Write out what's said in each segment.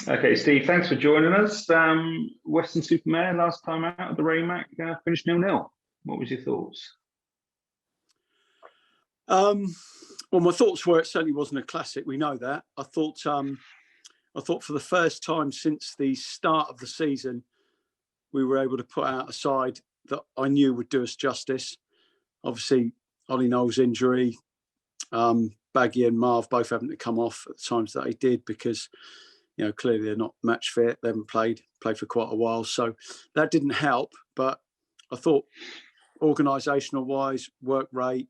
Okay, Steve, thanks for joining us. Weston Supermare, last time out at the Raymac, finished 0-0. What was your thoughts? Well, my thoughts were it certainly wasn't a classic. We know that. I thought for the first time since the start of the season, we were able to put out a side that I knew would do us justice. Obviously, Ollie Knowles' injury, Baggy and Marv both having to come off at the times that they did because, clearly they're not match fit. They haven't played for quite a while. So that didn't help. But I thought organisational wise, work rate,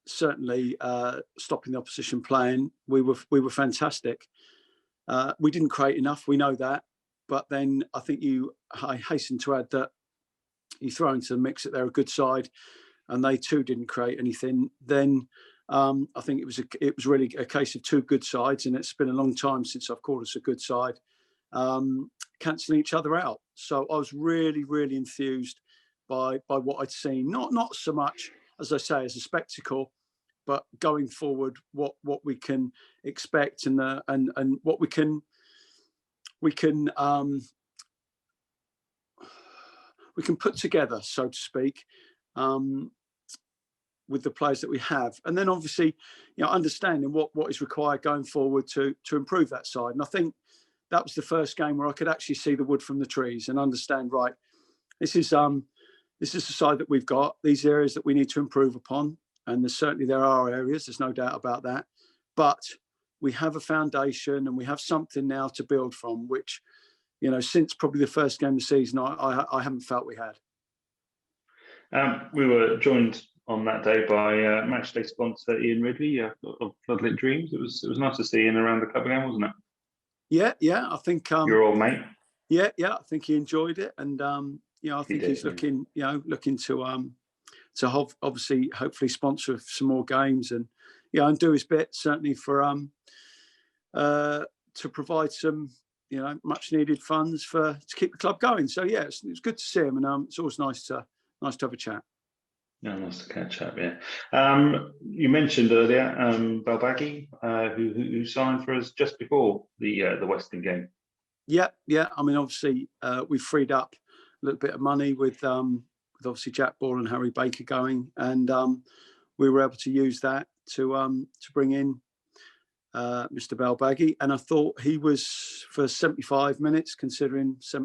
certainly stopping the opposition playing, we were fantastic. We didn't create enough, we know that. But then I think I hasten to add that you throw into the mix that they're a good side and they too didn't create anything. Then I think it was really a case of two good sides, and it's been a long time since I've called us a good side, cancelling each other out. So I was really, really enthused by what I'd seen. Not so much, as I say, as a spectacle, but going forward, what we can expect and what we can put together, so to speak, with the players that we have, and then obviously, understanding what is required going forward to improve that side. And I think that was the first game where I could actually see the wood from the trees and understand. Right, this is the side that we've got. These areas that we need to improve upon. And there are areas, there's no doubt about that. But we have a foundation and we have something now to build from, which, since probably the first game of the season, I haven't felt we had. We were joined on that day by matchday sponsor Ian Ridley of Floodlit Dreams. It was nice to see Ian around the club again, wasn't it? Yeah. I think your old mate. Yeah. I think he enjoyed it, and I think he's looking to obviously, hopefully, sponsor some more games and and do his bit certainly for to provide some much needed funds to keep the club going. So it's good to see him, and it's always nice to have a chat. Yeah, nice to catch up. Yeah, you mentioned earlier Balbaghi, who signed for us just before the Weston game. Yeah. I mean, obviously, we freed up a little bit of money with obviously Jack Ball and Harry Baker going, and we were able to use that to bring in Mr. Balbaghi. And I thought he was, for 75 minutes, considering he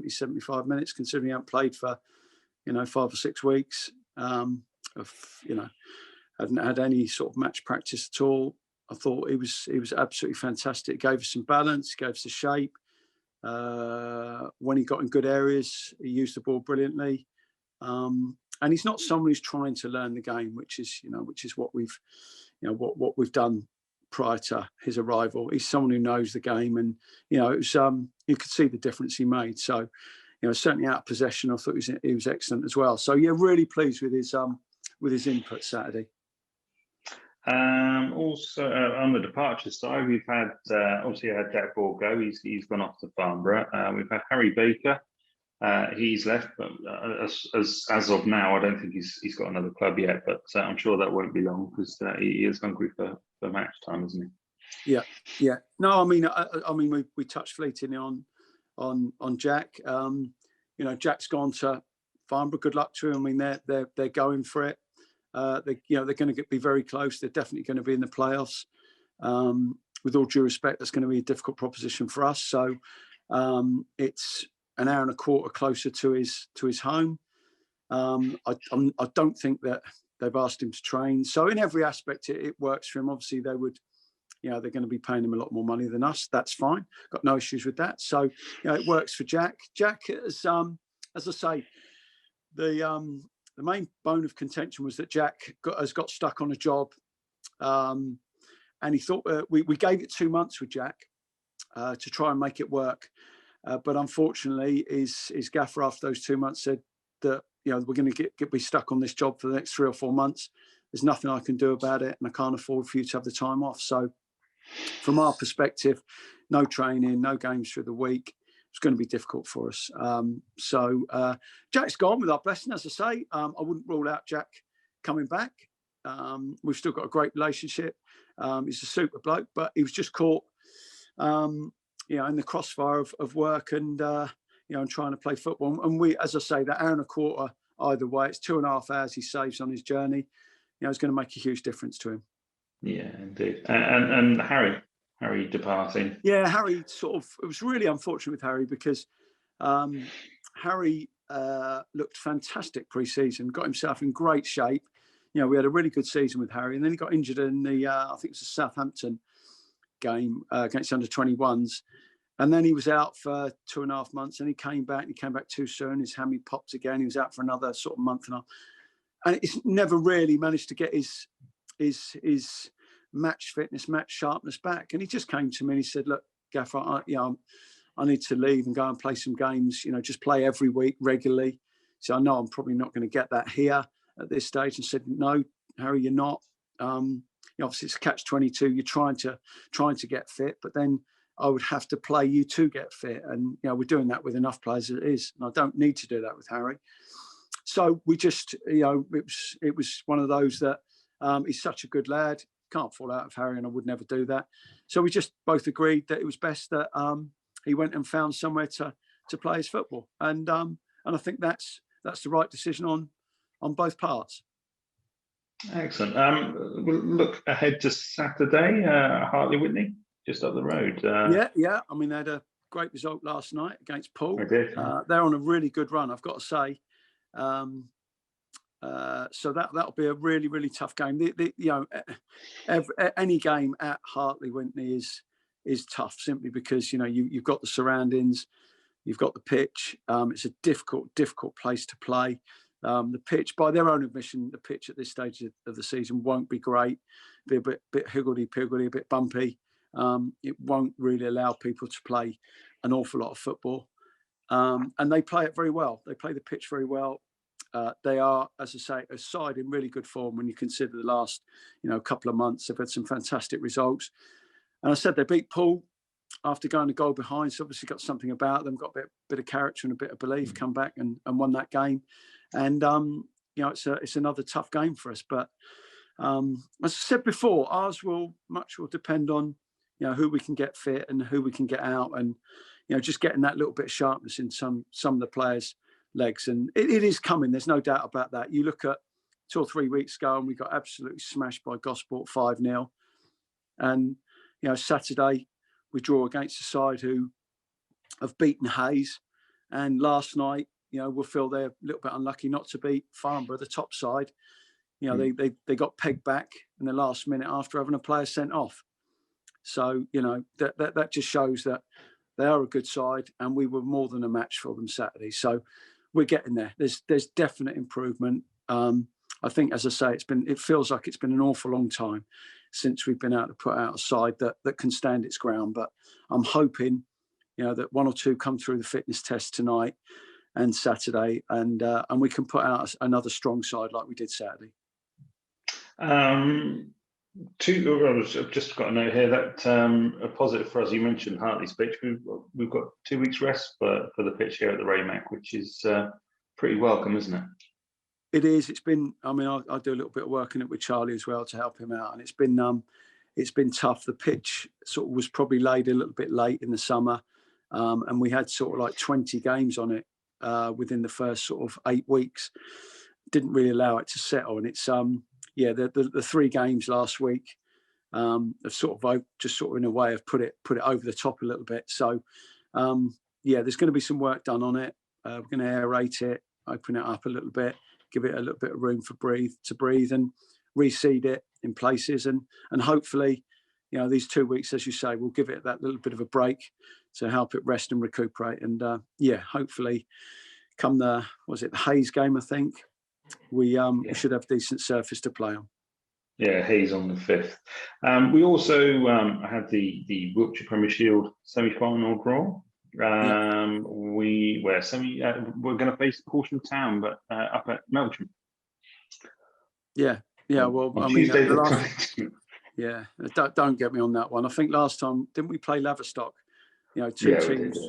hadn't played for 5 or 6 weeks, hadn't had any sort of match practice at all. I thought he was absolutely fantastic. Gave us some balance, gave us a shape. When he got in good areas, he used the ball brilliantly. And he's not someone who's trying to learn the game, which is what we've done prior to his arrival. He's someone who knows the game, and it was you could see the difference he made. So certainly out of possession, I thought he was excellent as well. So really pleased with his input Saturday. Also on the departure side, we've had obviously had Jack Ball go. He's gone off to Farnborough. We've had Harry Baker. He's left, but as of now, I don't think he's got another club yet. But I'm sure that won't be long because he is hungry for match time, isn't he? Yeah. No, I mean, we touched fleetingly on Jack. Jack's gone to Farnborough. Good luck to him. I mean, they're going for it. They're going to be very close. They're definitely going to be in the playoffs. With all due respect, that's going to be a difficult proposition for us. So it's an hour and a quarter closer to his home. I don't think that they've asked him to train. So in every aspect, it works for him. Obviously, they're going to be paying him a lot more money than us. That's fine. Got no issues with that. So it works for Jack. Jack is, as I say, the main bone of contention was that Jack has got stuck on a job, and he thought we gave it 2 months with Jack to try and make it work. But unfortunately, his gaffer after those 2 months said that we're going to be stuck on this job for the next 3 or 4 months. There's nothing I can do about it, and I can't afford for you to have the time off. So, from our perspective, no training, no games through the week. It's going to be difficult for us. So Jack's gone with our blessing, as I say. I wouldn't rule out Jack coming back. We've still got a great relationship. He's a super bloke, but he was just caught in the crossfire of work and and trying to play football. And we, as I say, that hour and a quarter either way, it's 2.5 hours he saves on his journey. It's going to make a huge difference to him. Yeah, indeed. And Harry departing. Yeah, Harry it was really unfortunate with Harry because Harry looked fantastic pre-season, got himself in great shape. We had a really good season with Harry, and then he got injured in the, I think it was a Southampton game against the under-21s. And then he was out for 2.5 months, and he came back too soon. His hammy popped again. He was out for another sort of month and a half. And it's never really managed to get his match fitness, match sharpness back. And he just came to me and he said, look, Gaffer, I need to leave and go and play some games, just play every week regularly. So I know I'm probably not going to get that here at this stage. And said, no, Harry, you're not. Obviously it's a catch-22. You're trying to get fit, but then I would have to play you to get fit. And, we're doing that with enough players as it is. And I don't need to do that with Harry. So we just, it was one of those that he's such a good lad. Can't fall out of Harry, and I would never do that. So we just both agreed that it was best that he went and found somewhere to play his football. And I think that's the right decision on both parts. Excellent. We'll look ahead to Saturday, Hartley Wintney, just up the road. Yeah. I mean, they had a great result last night against Poole. I did. They're on a really good run, I've got to say. So that'll be a really, really tough game. Any game at Hartley Wintney is tough, simply because you've got the surroundings, you've got the pitch. It's a difficult place to play. The pitch, by their own admission, the pitch at this stage of the season won't be great. Be a bit higgledy-piggledy, a bit bumpy. It won't really allow people to play an awful lot of football. And they play it very well. They play the pitch very well. They are, as I say, a side in really good form when you consider the last, couple of months. They've had some fantastic results. And I said they beat Poole after going a goal behind. So obviously got something about them, got a bit of character and a bit of belief, come back and won that game. And, it's another tough game for us. But as I said before, ours will depend on, who we can get fit and who we can get out, and, just getting that little bit of sharpness in some of the players' legs. And it is coming. There's no doubt about that. You look at 2 or 3 weeks ago and we got absolutely smashed by Gosport 5-0. And, Saturday we draw against a side who have beaten Hayes. And last night, we'll feel they're a little bit unlucky not to beat Farnborough, the top side. They got pegged back in the last minute after having a player sent off. So, that just shows that they are a good side, and we were more than a match for them Saturday. So we're getting there. There's definite improvement. I think, as I say, it feels like it's been an awful long time since we've been able to put out a side that can stand its ground. But I'm hoping, that 1 or 2 come through the fitness test tonight and Saturday, and we can put out another strong side like we did Saturday. I've just got a note here that a positive for us. You mentioned Hartley's pitch. We've got 2 weeks rest for the pitch here at the Raymac, which is pretty welcome, isn't it? It is. It's been. I mean, I do a little bit of work in it with Charlie as well to help him out, and it's been tough. The pitch sort of was probably laid a little bit late in the summer, and we had sort of like 20 games on it within the first sort of 8 weeks. Didn't really allow it to settle, and it's the 3 games last week have sort of just sort of in a way have put it over the top a little bit. So there's going to be some work done on it. We're going to aerate it, open it up a little bit, give it a little bit of room to breathe, and reseed it in places, and hopefully, these 2 weeks, as you say, we'll give it that little bit of a break to help it rest and recuperate. And hopefully, come the Hayes game, I think we should have decent surface to play on. Yeah, Hayes on the 5th. We also had the Wiltshire Premier Shield semi-final draw. We're going to face Horsham Town, but up at Melksham. Yeah. Well, I mean, don't get me on that one. I think last time, didn't we play Laverstock? Two teams,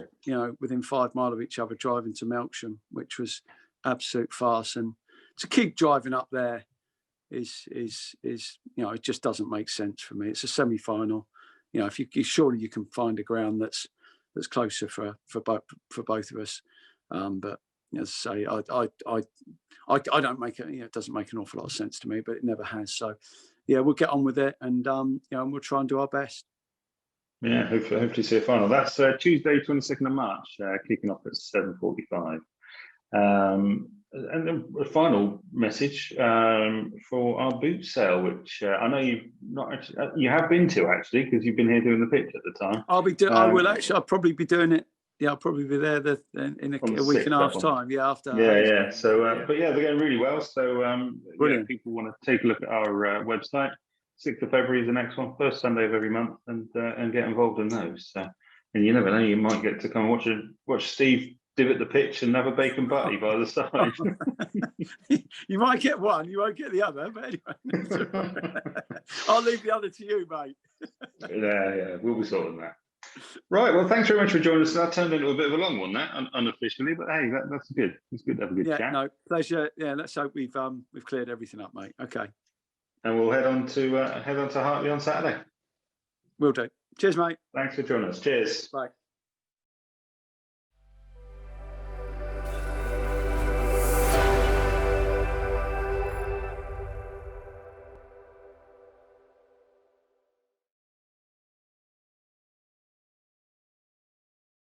within 5 miles of each other, driving to Melksham, which was absolute farce. And to keep driving up there is it just doesn't make sense for me. It's a semi-final. If surely you can find a ground that's that's closer for both of us. But as I say, I don't make it. It doesn't make an awful lot of sense to me, but it never has. So yeah, we'll get on with it, and and we'll try and do our best. Yeah, hopefully see a final. That's Tuesday, 22nd of March, kicking off at 7:45. And then a final message for our boot sale, which I know you have been to actually, because you've been here doing the pitch at the time. I will actually. I'll probably be doing it. Yeah, I'll probably be there in a week and a half time. Yeah, after. Yeah. So, but yeah, they're going really well. So, Brilliant. if people want to take a look at our website, 6th of February is the next one, first Sunday of every month, and get involved in those. So, and you never know, you might get to come and watch Steve divot the pitch and have a bacon butty by the side. You might get one, you won't get the other, but anyway. I'll leave the other to you, mate. Yeah, we'll be sorting that. Right, well, thanks very much for joining us. That turned into a bit of a long one, that unofficially, but hey, that's good. It's good to have a good chat. No, pleasure. Yeah, let's hope we've cleared everything up, mate. Okay. And we'll head on to Hartley on Saturday. Will do. Cheers, mate. Thanks for joining us. Cheers. Bye.